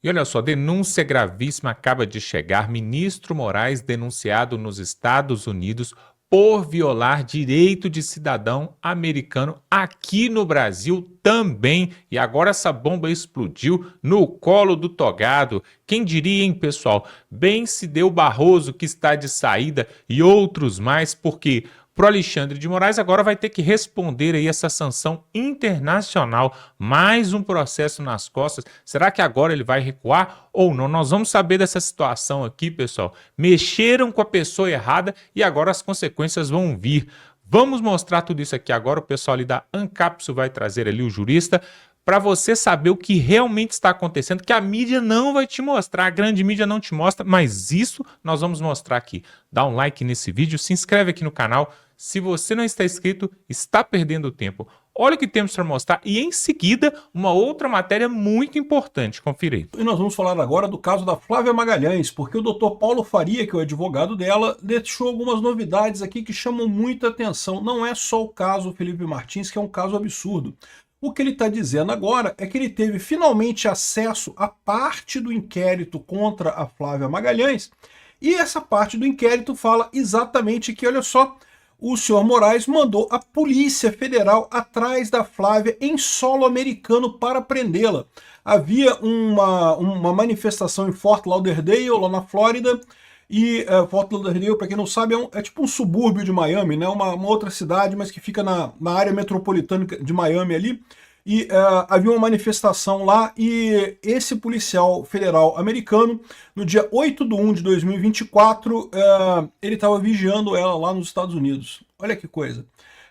E olha só, denúncia gravíssima acaba de chegar. Ministro Moraes denunciado nos Estados Unidos por violar direito de cidadão americano aqui no Brasil também. E agora essa bomba explodiu no colo do togado. Quem diria, hein, pessoal? Bem se deu Barroso, que está de saída, e outros mais, porque pro Alexandre de Moraes agora vai ter que responder aí essa sanção internacional, mais um processo nas costas. Será que agora ele vai recuar ou não? Nós vamos saber dessa situação aqui, pessoal. Mexeram com a pessoa errada e agora as consequências vão vir. Vamos mostrar tudo isso aqui agora. O pessoal ali da Ancapsu vai trazer ali o jurista para você saber o que realmente está acontecendo, que a mídia não vai te mostrar, a grande mídia não te mostra, mas isso nós vamos mostrar aqui. Dá um like nesse vídeo, se inscreve aqui no canal. Se você não está inscrito, está perdendo tempo. Olha o que temos para mostrar e em seguida uma outra matéria muito importante. Confira aí. E nós vamos falar agora do caso da Flávia Magalhães, porque o Dr. Paulo Faria, que é o advogado dela, deixou algumas novidades aqui que chamam muita atenção. Não é só o caso Felipe Martins, que é um caso absurdo. O que ele está dizendo agora é que ele teve finalmente acesso à parte do inquérito contra a Flávia Magalhães, e essa parte do inquérito fala exatamente que, olha só, o senhor Moraes mandou a Polícia Federal atrás da Flávia em solo americano para prendê-la. Havia uma manifestação em Fort Lauderdale, lá na Flórida, e Fort Lauderdale, para quem não sabe, é tipo um subúrbio de Miami, né? Uma outra cidade, mas que fica na área metropolitana de Miami ali. E havia uma manifestação lá e esse policial federal americano, no dia 8/1 de 2024, ele estava vigiando ela lá nos Estados Unidos. Olha que coisa.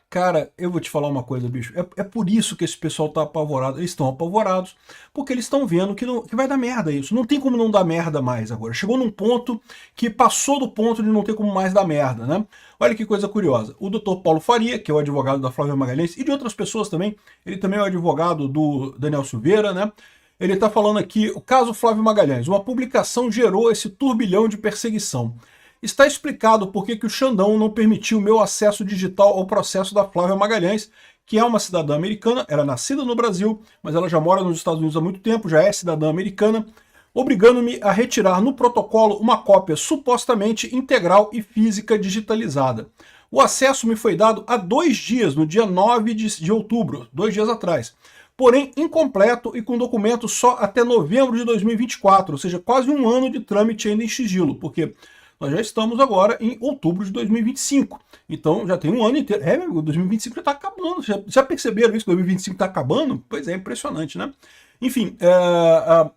Cara, eu vou te falar uma coisa, bicho. É por isso que esse pessoal tá apavorado. Eles estão apavorados porque eles estão vendo que vai dar merda isso. Não tem como não dar merda mais agora. Chegou num ponto que passou do ponto de não ter como mais dar merda, né? Olha que coisa curiosa. O Dr. Paulo Faria, que é o advogado da Flávia Magalhães e de outras pessoas também, ele também é o advogado do Daniel Silveira, né? Ele está falando aqui, o caso Flávio Magalhães. Uma publicação gerou esse turbilhão de perseguição. Está explicado por que o Xandão não permitiu meu acesso digital ao processo da Flávia Magalhães, que é uma cidadã americana, ela é nascida no Brasil, mas ela já mora nos Estados Unidos há muito tempo, já é cidadã americana, obrigando-me a retirar no protocolo uma cópia supostamente integral e física digitalizada. O acesso me foi dado há 2 dias, no dia 9 de outubro, 2 dias atrás, porém incompleto e com documento só até novembro de 2024, ou seja, quase um ano de trâmite ainda em sigilo, porque nós já estamos agora em outubro de 2025. Então já tem um ano inteiro. 2025 já está acabando. Já perceberam isso? 2025 está acabando? Pois é, impressionante, né? Enfim,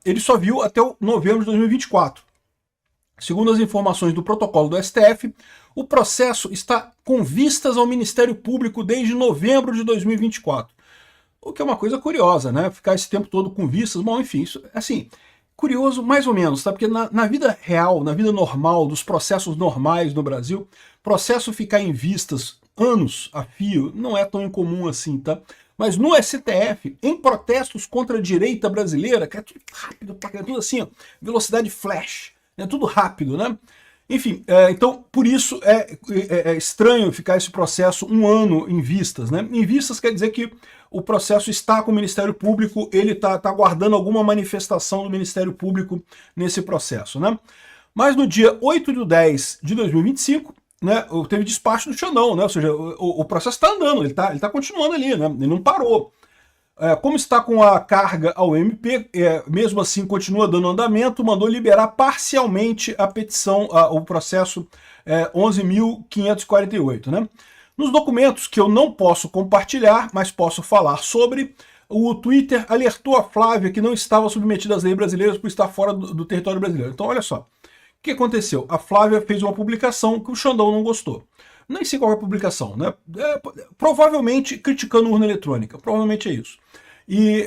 ele só viu até o novembro de 2024. Segundo as informações do protocolo do STF, o processo está com vistas ao Ministério Público desde novembro de 2024. O que é uma coisa curiosa, né? Ficar esse tempo todo com vistas. Bom, enfim, isso, assim, curioso mais ou menos, tá? Porque na vida real, na vida normal, dos processos normais no Brasil, processo ficar em vistas anos a fio não é tão incomum assim, tá? Mas no STF, em protestos contra a direita brasileira, que é tudo rápido, é tudo assim, ó, velocidade flash, é tudo rápido, né? Enfim, então por isso é estranho ficar esse processo um ano em vistas, né? Em vistas quer dizer que o processo está com o Ministério Público, ele está aguardando alguma manifestação do Ministério Público nesse processo, né? Mas no dia 8/10 de 2025, né, teve despacho do Xandão, né? Ou seja, o processo está andando, ele tá continuando ali, né? Ele não parou. Como está com a carga ao MP, mesmo assim continua dando andamento, mandou liberar parcialmente a petição, o processo 11.548, né? Nos documentos que eu não posso compartilhar, mas posso falar sobre, o Twitter alertou a Flávia que não estava submetida às leis brasileiras por estar fora do território brasileiro. Então, olha só, o que aconteceu? A Flávia fez uma publicação que o Xandão não gostou. Nem sei qual é a publicação, né? Provavelmente criticando urna eletrônica, provavelmente é isso. E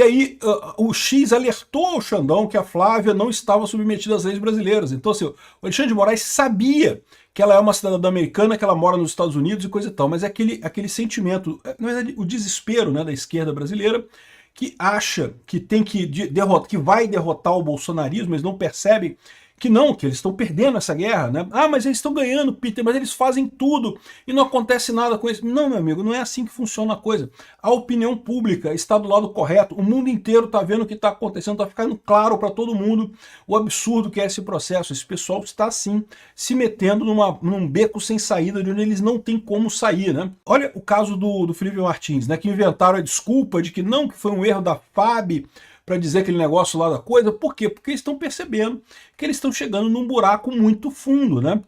aí o X alertou o Xandão que a Flávia não estava submetida às leis brasileiras. Então, assim, o Alexandre de Moraes sabia que ela é uma cidadã americana, que ela mora nos Estados Unidos e coisa e tal, mas é aquele sentimento, na verdade, o desespero, né, da esquerda brasileira, que acha que tem que derrotar, que vai derrotar o bolsonarismo, mas não percebe que não, que eles estão perdendo essa guerra, né? Ah, mas eles estão ganhando, Peter, mas eles fazem tudo e não acontece nada com isso. Não, meu amigo, não é assim que funciona a coisa. A opinião pública está do lado correto, o mundo inteiro está vendo o que está acontecendo, está ficando claro para todo mundo o absurdo que é esse processo. Esse pessoal está, sim, se metendo num beco sem saída, de onde eles não têm como sair, né? Olha o caso do Felipe Martins, né, que inventaram a desculpa de que não, que foi um erro da FAB, para dizer aquele negócio lá da coisa. Por quê? Porque eles estão percebendo que eles estão chegando num buraco muito fundo, né?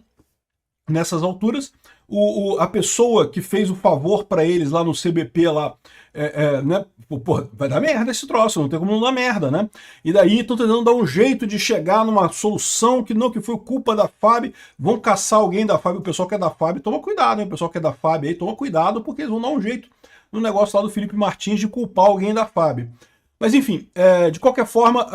Nessas alturas, a pessoa que fez o favor para eles lá no CBP, lá, né? Pô, vai dar merda esse troço, não tem como não dar merda, né? E daí estão tentando dar um jeito de chegar numa solução que não, que foi culpa da FAB, vão caçar alguém da FAB, o pessoal que é da FAB, toma cuidado, hein? O pessoal que é da FAB aí, toma cuidado, porque eles vão dar um jeito no negócio lá do Felipe Martins de culpar alguém da FAB. Mas enfim, de qualquer forma,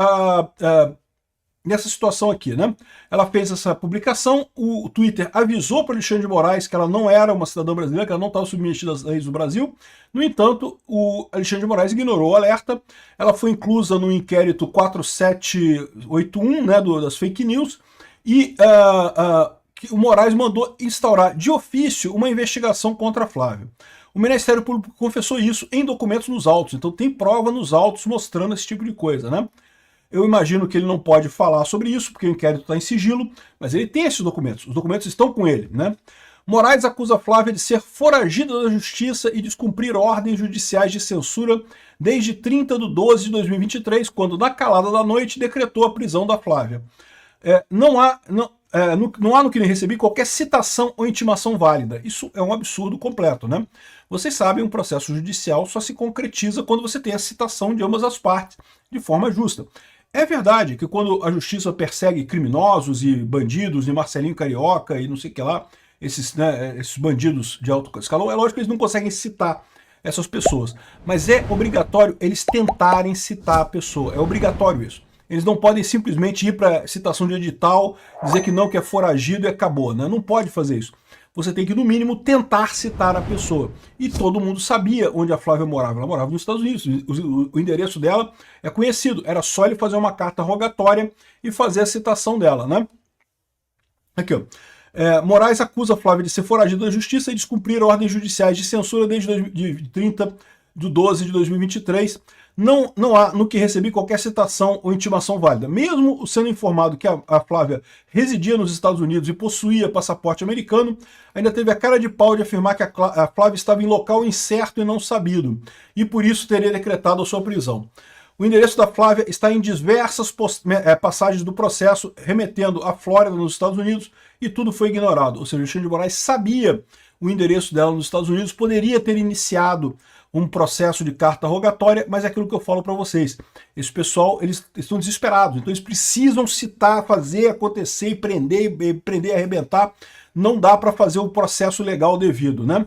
nessa situação aqui, né? Ela fez essa publicação, o Twitter avisou para Alexandre de Moraes que ela não era uma cidadã brasileira, que ela não estava submetida às leis do Brasil. No entanto, o Alexandre de Moraes ignorou o alerta. Ela foi inclusa no inquérito 4781, né, das fake news, e o Moraes mandou instaurar de ofício uma investigação contra a Flávia. O Ministério Público confessou isso em documentos nos autos, então tem prova nos autos mostrando esse tipo de coisa, né? Eu imagino que ele não pode falar sobre isso, porque o inquérito está em sigilo, mas ele tem esses documentos, os documentos estão com ele, né? Moraes acusa Flávia de ser foragida da justiça e descumprir ordens judiciais de censura desde 30/12 de 2023, quando, na calada da noite, decretou a prisão da Flávia. Não há no que nem recebi qualquer citação ou intimação válida. Isso é um absurdo completo, né? Vocês sabem, um processo judicial só se concretiza quando você tem a citação de ambas as partes de forma justa. É verdade que quando a justiça persegue criminosos e bandidos, e Marcelinho Carioca e não sei o que lá, esses bandidos de alto escalão, é lógico que eles não conseguem citar essas pessoas. Mas é obrigatório eles tentarem citar a pessoa. É obrigatório isso. Eles não podem simplesmente ir para citação de edital, dizer que não, que é foragido e acabou, né? Não pode fazer isso. Você tem que, no mínimo, tentar citar a pessoa. E todo mundo sabia onde a Flávia morava. Ela morava nos Estados Unidos. O endereço dela é conhecido. Era só ele fazer uma carta rogatória e fazer a citação dela, né? Aqui, ó. Moraes acusa a Flávia de ser foragida da justiça e descumprir ordens judiciais de censura desde 30/12 de 2023. Não há no que recebi qualquer citação ou intimação válida. Mesmo sendo informado que a Flávia residia nos Estados Unidos e possuía passaporte americano, ainda teve a cara de pau de afirmar que a Flávia estava em local incerto e não sabido, e por isso teria decretado a sua prisão. O endereço da Flávia está em diversas passagens do processo, remetendo à Flórida, nos Estados Unidos, e tudo foi ignorado. Ou seja, o Alexandre de Moraes sabia o endereço dela nos Estados Unidos, poderia ter iniciado um processo de carta rogatória, mas é aquilo que eu falo para vocês. Esse pessoal, eles estão desesperados, então eles precisam citar, fazer acontecer, e prender e arrebentar. Não dá para fazer o processo legal devido, né?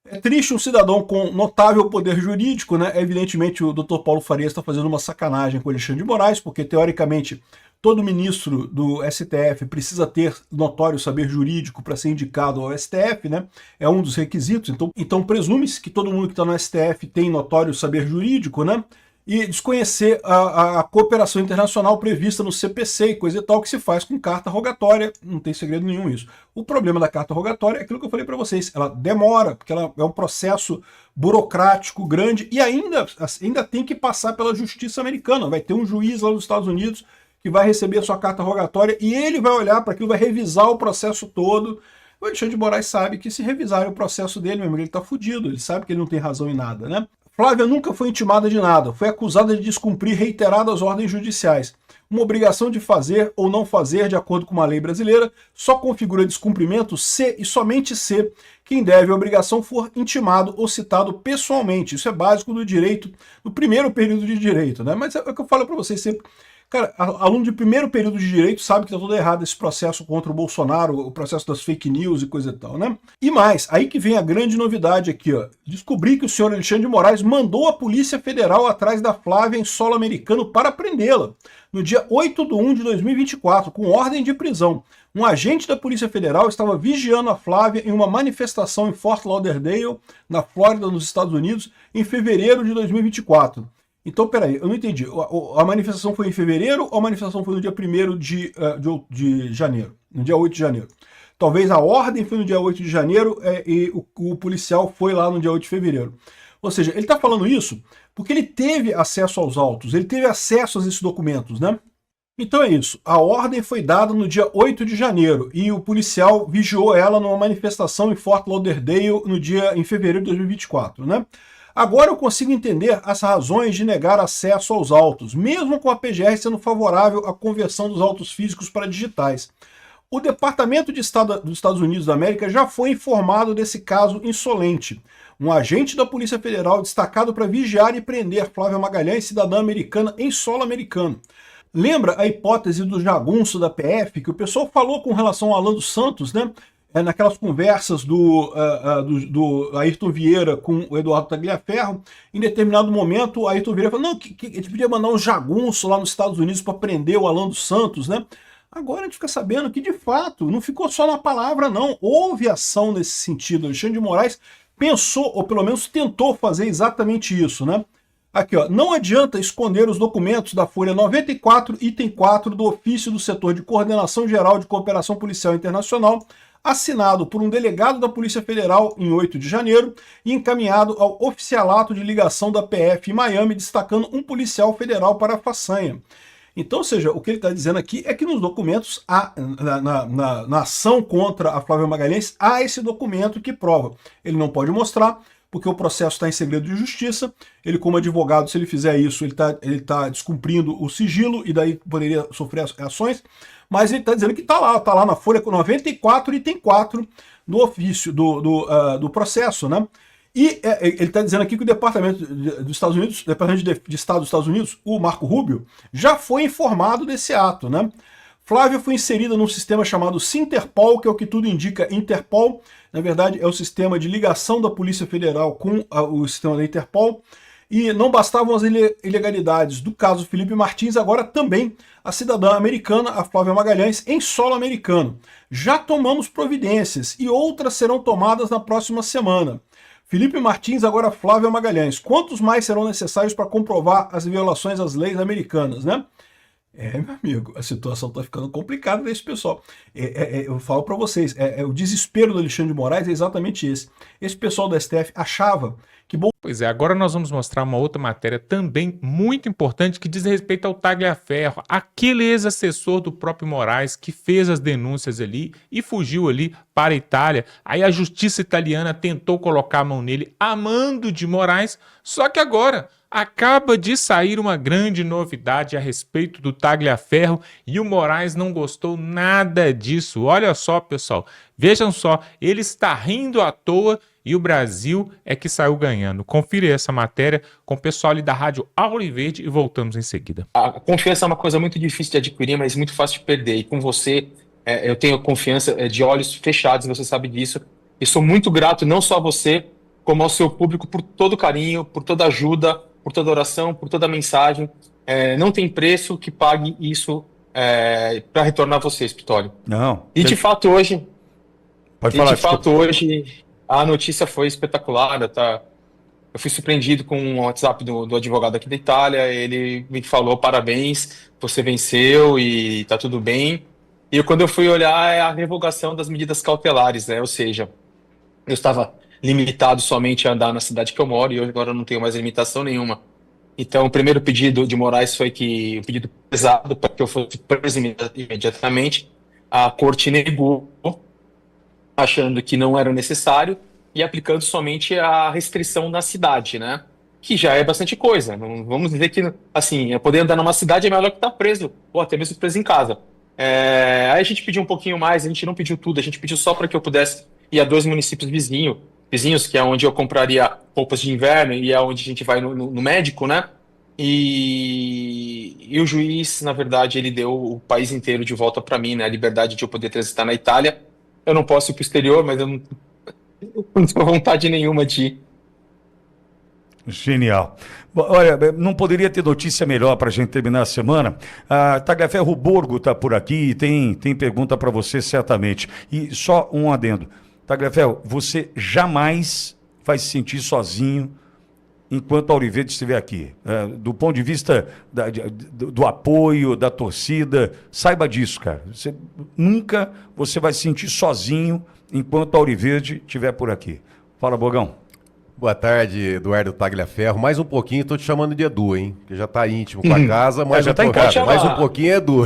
É triste um cidadão com notável poder jurídico, né? Evidentemente o Dr. Paulo Farias está fazendo uma sacanagem com o Alexandre de Moraes, porque teoricamente todo ministro do STF precisa ter notório saber jurídico para ser indicado ao STF, né? É um dos requisitos. Então presume-se que todo mundo que está no STF tem notório saber jurídico, né? E desconhecer a cooperação internacional prevista no CPC e coisa e tal, que se faz com carta rogatória. Não tem segredo nenhum isso. O problema da carta rogatória é aquilo que eu falei para vocês. Ela demora, porque ela é um processo burocrático grande e ainda tem que passar pela justiça americana. Vai ter um juiz lá nos Estados Unidos que vai receber a sua carta rogatória e ele vai olhar para aquilo, vai revisar o processo todo. O Alexandre de Moraes sabe que se revisarem o processo dele, meu amigo, ele está fudido, ele sabe que ele não tem razão em nada, né? Flávia nunca foi intimada de nada, foi acusada de descumprir reiteradas ordens judiciais. Uma obrigação de fazer ou não fazer, de acordo com uma lei brasileira, só configura descumprimento se e somente se quem deve a obrigação for intimado ou citado pessoalmente. Isso é básico do direito, no primeiro período de direito, né? Mas é o que eu falo para vocês sempre. Cara, aluno de primeiro período de direito sabe que tá tudo errado esse processo contra o Bolsonaro, o processo das fake news e coisa e tal, né? E mais, aí que vem a grande novidade aqui, ó. Descobri que o senhor Alexandre de Moraes mandou a Polícia Federal atrás da Flávia em solo americano para prendê-la. No dia 8/1 de 2024, com ordem de prisão. Um agente da Polícia Federal estava vigiando a Flávia em uma manifestação em Fort Lauderdale, na Flórida, nos Estados Unidos, em fevereiro de 2024. Então, peraí, eu não entendi. A manifestação foi em fevereiro ou a manifestação foi no dia 1º de janeiro? No dia 8 de janeiro. Talvez a ordem foi no dia 8 de janeiro e o policial foi lá no dia 8 de fevereiro. Ou seja, ele está falando isso porque ele teve acesso aos autos, ele teve acesso a esses documentos, né? Então é isso. A ordem foi dada no dia 8 de janeiro e o policial vigiou ela numa manifestação em Fort Lauderdale em fevereiro de 2024, né? Agora eu consigo entender as razões de negar acesso aos autos, mesmo com a PGR sendo favorável à conversão dos autos físicos para digitais. O Departamento de Estado dos Estados Unidos da América já foi informado desse caso insolente. Um agente da Polícia Federal destacado para vigiar e prender Flávia Magalhães, cidadã americana em solo americano. Lembra a hipótese do jagunço da PF, que o pessoal falou com relação ao Alan dos Santos, né? Naquelas conversas do Ayrton Vieira com o Eduardo Tagliaferro, em determinado momento o Ayrton Vieira falou que a gente podia mandar um jagunço lá nos Estados Unidos para prender o Alan dos Santos, né? Agora a gente fica sabendo que, de fato, não ficou só na palavra, não. Houve ação nesse sentido. Alexandre de Moraes pensou, ou pelo menos tentou fazer exatamente isso, né? Aqui, ó, não adianta esconder os documentos da Folha 94, item 4 do ofício do setor de Coordenação Geral de Cooperação Policial Internacional, assinado por um delegado da Polícia Federal em 8 de janeiro e encaminhado ao oficialato de ligação da PF em Miami, destacando um policial federal para a façanha. Então, ou seja, o que ele está dizendo aqui é que nos documentos, na ação contra a Flávia Magalhães, há esse documento que prova. Ele não pode mostrar, porque o processo está em segredo de justiça. Ele, como advogado, se ele fizer isso, ele tá descumprindo o sigilo e daí poderia sofrer ações. Mas ele está dizendo que está lá na Folha 94, item 4 do ofício, do processo, né? E ele está dizendo aqui que o Departamento dos Estados Unidos, Departamento de Estado dos Estados Unidos, o Marco Rubio, já foi informado desse ato, né? Flávia foi inserida num sistema chamado Sinterpol, que é o que tudo indica Interpol. Na verdade, é o sistema de ligação da Polícia Federal com o sistema da Interpol. E não bastavam as ilegalidades do caso Felipe Martins, agora também a cidadã americana, a Flávia Magalhães, em solo americano. Já tomamos providências e outras serão tomadas na próxima semana. Felipe Martins, agora Flávia Magalhães. Quantos mais serão necessários para comprovar as violações às leis americanas, né? Meu amigo, a situação está ficando complicada desse pessoal. Eu falo para vocês, o desespero do Alexandre de Moraes é exatamente esse. Esse pessoal do STF achava que... Pois é, agora nós vamos mostrar uma outra matéria também muito importante que diz respeito ao Tagliaferro, aquele ex-assessor do próprio Moraes que fez as denúncias ali e fugiu ali para a Itália. Aí a justiça italiana tentou colocar a mão nele a mando de Moraes, só que agora acaba de sair uma grande novidade a respeito do Tagliaferro e o Moraes não gostou nada disso. Olha só, pessoal, vejam só, ele está rindo à toa e o Brasil é que saiu ganhando. Confira essa matéria com o pessoal ali da Rádio Auriverde e voltamos em seguida. A confiança é uma coisa muito difícil de adquirir, mas muito fácil de perder. E com você, eu tenho confiança de olhos fechados, você sabe disso. E sou muito grato não só a você, como ao seu público por todo o carinho, por toda a ajuda, por toda a oração, por toda a mensagem. Não tem preço que pague isso para retornar a você, Pitório. Não. E de fato hoje... Pode falar. E de fato hoje a notícia foi espetacular, Eu fui surpreendido com o WhatsApp do advogado aqui da Itália. Ele me falou: parabéns, você venceu e tá tudo bem. E quando eu fui olhar, é a revogação das medidas cautelares, né? Ou seja, eu estava limitado somente a andar na cidade que eu moro e agora eu não tenho mais limitação nenhuma. Então, o primeiro pedido de Moraes foi um pedido pesado para que eu fosse preso imediatamente. A corte negou, achando que não era necessário e aplicando somente a restrição na cidade, né? Que já é bastante coisa. Não vamos dizer que, assim, poder andar numa cidade é melhor que estar preso, ou até mesmo preso em casa. Aí a gente pediu um pouquinho mais, a gente não pediu tudo, a gente pediu só para que eu pudesse ir a 2 municípios vizinhos, que é onde eu compraria roupas de inverno e é onde a gente vai no médico, né? E o juiz, na verdade, ele deu o país inteiro de volta para mim, né? A liberdade de eu poder transitar na Itália. Eu não posso ir para o exterior, mas eu não tenho vontade nenhuma de ir. Genial. Bom, olha, não poderia ter notícia melhor para a gente terminar a semana. A Tagliaferro Borgo está por aqui e tem pergunta para você certamente. E só um adendo. Tagliaferro, você jamais vai se sentir sozinho enquanto a Auriverde estiver aqui? Do ponto de vista do apoio, da torcida, saiba disso, cara. Nunca você vai se sentir sozinho enquanto a Auriverde estiver por aqui. Fala, Bogão. Boa tarde, Eduardo Tagliaferro. Mais um pouquinho, estou te chamando de Edu, hein? Que já está íntimo com a casa, mas já tá em casa. mais um pouquinho, Edu.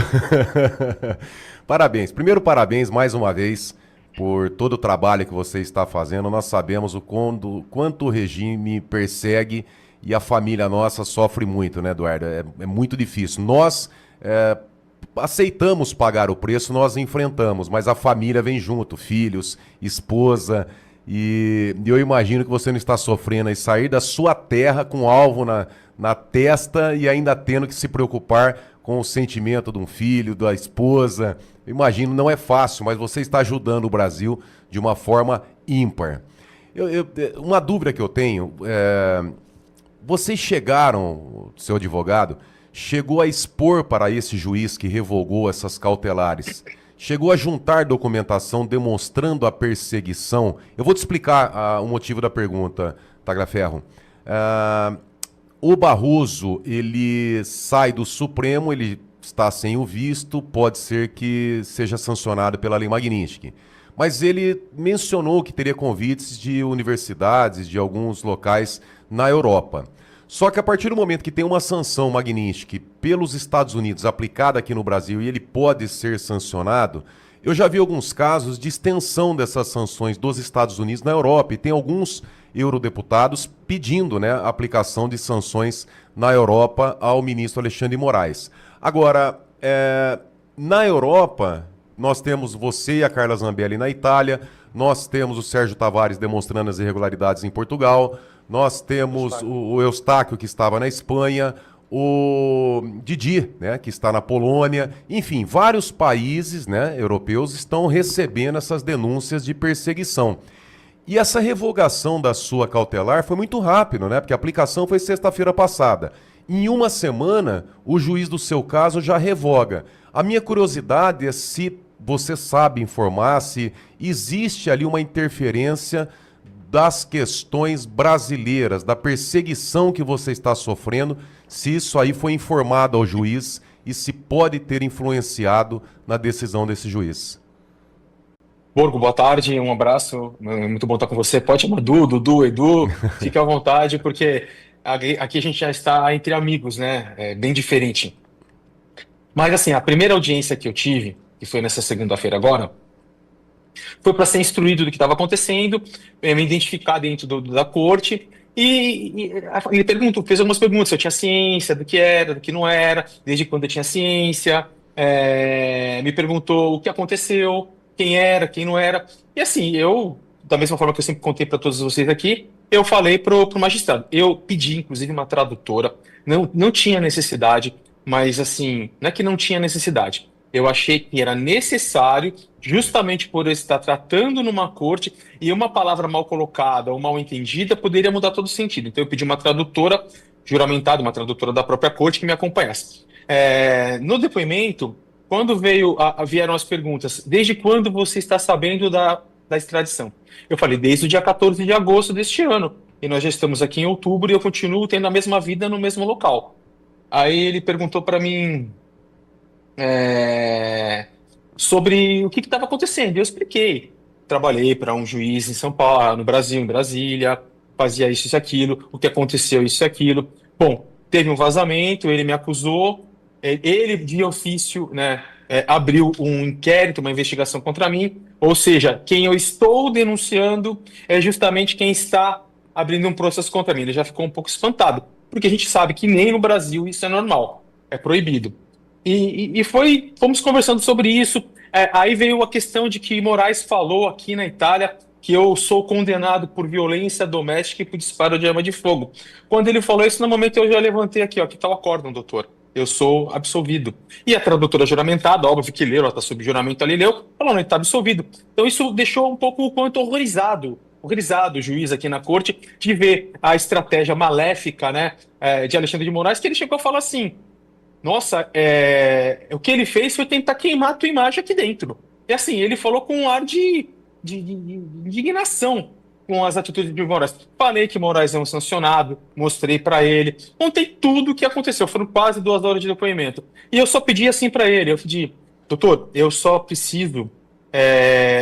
Parabéns. Primeiro, parabéns mais uma vez por todo o trabalho que você está fazendo. Nós sabemos quanto o regime persegue e a família nossa sofre muito, né, Eduardo? É muito difícil. Nós aceitamos pagar o preço, nós enfrentamos, mas a família vem junto, filhos, esposa. E eu imagino que você não está sofrendo e sair da sua terra com alvo na testa e ainda tendo que se preocupar com o sentimento de um filho, da esposa. Eu imagino, não é fácil, mas você está ajudando o Brasil de uma forma ímpar. Uma dúvida que eu tenho, vocês chegaram, seu advogado, chegou a expor para esse juiz que revogou essas cautelares, chegou a juntar documentação demonstrando a perseguição? Eu vou te explicar o motivo da pergunta, Tagliaferro. O Barroso, ele sai do Supremo, ele está sem o visto, pode ser que seja sancionado pela Lei Magnitsky. Mas ele mencionou que teria convites de universidades, de alguns locais na Europa. Só que a partir do momento que tem uma sanção Magnitsky pelos Estados Unidos aplicada aqui no Brasil e ele pode ser sancionado, eu já vi alguns casos de extensão dessas sanções dos Estados Unidos na Europa e tem alguns eurodeputados pedindo, né, a aplicação de sanções na Europa ao ministro Alexandre de Moraes. Agora, na Europa, nós temos você e a Carla Zambelli na Itália, nós temos o Sérgio Tavares demonstrando as irregularidades em Portugal, nós temos o Eustáquio, que estava na Espanha, o Didi, né, que está na Polônia. Enfim, vários países, né, europeus estão recebendo essas denúncias de perseguição. E essa revogação da sua cautelar foi muito rápido, né, porque a aplicação foi sexta-feira passada. Em uma semana, o juiz do seu caso já revoga. A minha curiosidade é se você sabe informar, se existe ali uma interferência das questões brasileiras, da perseguição que você está sofrendo, se isso aí foi informado ao juiz e se pode ter influenciado na decisão desse juiz. Borgo, boa tarde, um abraço, muito bom estar com você. Pode chamar Dudu, Edu, fique à vontade, porque aqui a gente já está entre amigos, né? É bem diferente. Mas assim, a primeira audiência que eu tive, que foi nessa segunda-feira agora, foi para ser instruído do que estava acontecendo, me identificar dentro da corte, e ele fez algumas perguntas, se eu tinha ciência do que era, do que não era, desde quando eu tinha ciência, me perguntou o que aconteceu, quem era, quem não era, e assim, eu, da mesma forma que eu sempre contei para todos vocês aqui, eu falei pro magistrado, eu pedi inclusive uma tradutora, não tinha necessidade, mas assim, não é que não tinha necessidade, eu achei que era necessário, justamente por eu estar tratando numa corte, e uma palavra mal colocada ou mal entendida poderia mudar todo o sentido. Então eu pedi uma tradutora juramentada, uma tradutora da própria corte que me acompanhasse. No depoimento, quando vieram as perguntas, desde quando você está sabendo da extradição? Eu falei, desde o dia 14 de agosto deste ano. E nós já estamos aqui em outubro e eu continuo tendo a mesma vida no mesmo local. Aí ele perguntou para mim sobre o que estava acontecendo. Eu expliquei. Trabalhei para um juiz em São Paulo, no Brasil, em Brasília, fazia isso e aquilo, o que aconteceu, isso e aquilo. Bom, teve um vazamento, ele me acusou, ele de ofício, né, abriu um inquérito, uma investigação contra mim, ou seja, quem eu estou denunciando é justamente quem está abrindo um processo contra mim. Ele já ficou um pouco espantado, porque a gente sabe que nem no Brasil isso é normal, é proibido. Fomos conversando sobre isso, aí veio a questão de que Moraes falou aqui na Itália que eu sou condenado por violência doméstica e por disparo de arma de fogo. Quando ele falou isso, no momento eu já levantei aqui, ó, aqui está o acórdão, doutor. Eu sou absolvido. E a tradutora juramentada, óbvio que leu, ela está sob juramento ali, leu, falou, não, ele está absolvido. Então isso deixou um pouco o quanto horrorizado o juiz aqui na corte de ver a estratégia maléfica, né, de Alexandre de Moraes, que ele chegou a falar assim, nossa, o que ele fez foi tentar queimar a tua imagem aqui dentro. E assim, ele falou com um ar de indignação. com as atitudes de Moraes. Falei que o Moraes é um sancionado, mostrei para ele, contei tudo o que aconteceu. Foram quase 2 horas de depoimento. E eu só pedi assim para ele, eu pedi, doutor, eu só preciso,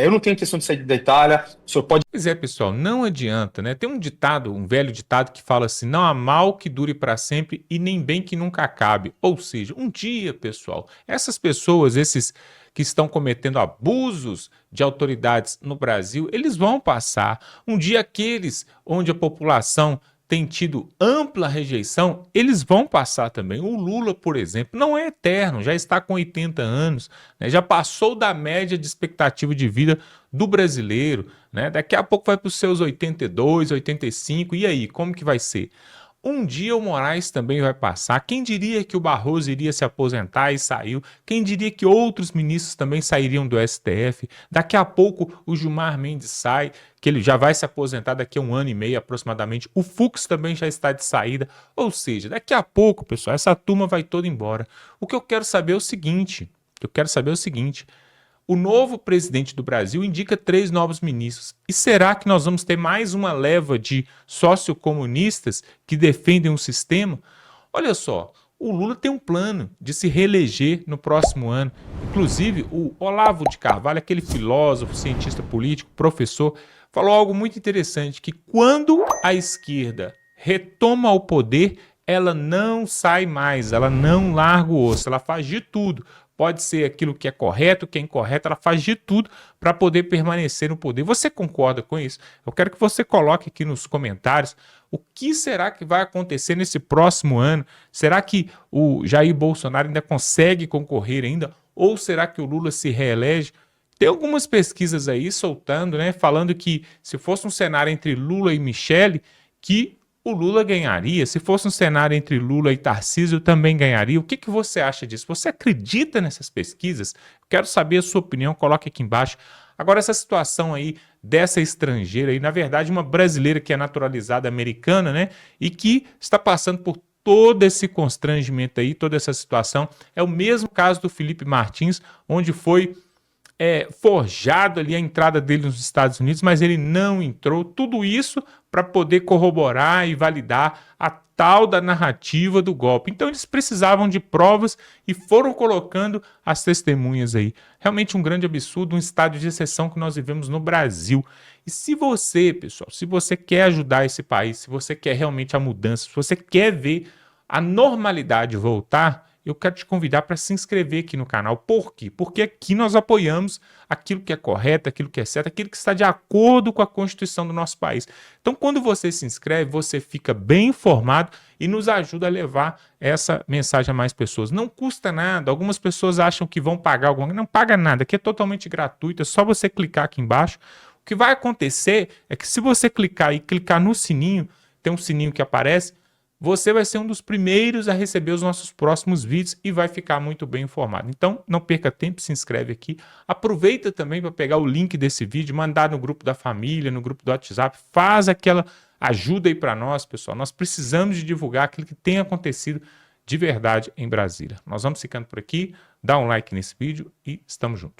eu não tenho intenção de sair da Itália, o senhor pode... Pois é, pessoal, não adianta, né? Tem um ditado, um velho ditado que fala assim: não há mal que dure para sempre e nem bem que nunca acabe. Ou seja, um dia, pessoal, essas pessoas, esses que estão cometendo abusos de autoridades no Brasil, eles vão passar. Um dia, aqueles onde a população tem tido ampla rejeição, eles vão passar também. O Lula, por exemplo, não é eterno, já está com 80 anos, né? Já passou da média de expectativa de vida do brasileiro, né? Daqui a pouco vai para os seus 82, 85, e aí, como que vai ser? Um dia o Moraes também vai passar. Quem diria que o Barroso iria se aposentar e saiu? Quem diria que outros ministros também sairiam do STF? Daqui a pouco o Gilmar Mendes sai, que ele já vai se aposentar daqui a 1 ano e meio aproximadamente. O Fux também já está de saída. Ou seja, daqui a pouco, pessoal, essa turma vai toda embora. O que eu quero saber é o seguinte, o novo presidente do Brasil indica 3 novos ministros. E será que nós vamos ter mais uma leva de sociocomunistas que defendem um sistema? Olha só, o Lula tem um plano de se reeleger no próximo ano. Inclusive, o Olavo de Carvalho, aquele filósofo, cientista político, professor, falou algo muito interessante, que quando a esquerda retoma o poder, ela não sai mais, ela não larga o osso, ela faz de tudo. Pode ser aquilo que é correto, o que é incorreto, ela faz de tudo para poder permanecer no poder. Você concorda com isso? Eu quero que você coloque aqui nos comentários o que será que vai acontecer nesse próximo ano. Será que o Jair Bolsonaro ainda consegue concorrer ainda? Ou será que o Lula se reelege? Tem algumas pesquisas aí soltando, né, falando que se fosse um cenário entre Lula e Michele, que o Lula ganharia. Se fosse um cenário entre Lula e Tarcísio, também ganharia. O que você acha disso? Você acredita nessas pesquisas? Quero saber a sua opinião, coloque aqui embaixo. Agora, essa situação aí dessa estrangeira aí, na verdade, uma brasileira que é naturalizada americana, né, e que está passando por todo esse constrangimento aí, toda essa situação. É o mesmo caso do Felipe Martins, onde foi forjado ali a entrada dele nos Estados Unidos, mas ele não entrou. Tudo isso para poder corroborar e validar a tal da narrativa do golpe. Então eles precisavam de provas e foram colocando as testemunhas aí. Realmente um grande absurdo, um estado de exceção que nós vivemos no Brasil. E se você, pessoal, se você quer ajudar esse país, se você quer realmente a mudança, se você quer ver a normalidade voltar, eu quero te convidar para se inscrever aqui no canal. Por quê? Porque aqui nós apoiamos aquilo que é correto, aquilo que é certo, aquilo que está de acordo com a Constituição do nosso país. Então, quando você se inscreve, você fica bem informado e nos ajuda a levar essa mensagem a mais pessoas. Não custa nada. Algumas pessoas acham que vão pagar alguma coisa. Não paga nada, aqui é totalmente gratuito, é só você clicar aqui embaixo. O que vai acontecer é que se você clicar e clicar no sininho, tem um sininho que aparece, você vai ser um dos primeiros a receber os nossos próximos vídeos e vai ficar muito bem informado. Então, não perca tempo, se inscreve aqui. Aproveita também para pegar o link desse vídeo, mandar no grupo da família, no grupo do WhatsApp. Faz aquela ajuda aí para nós, pessoal. Nós precisamos de divulgar aquilo que tem acontecido de verdade em Brasília. Nós vamos ficando por aqui. Dá um like nesse vídeo e estamos juntos.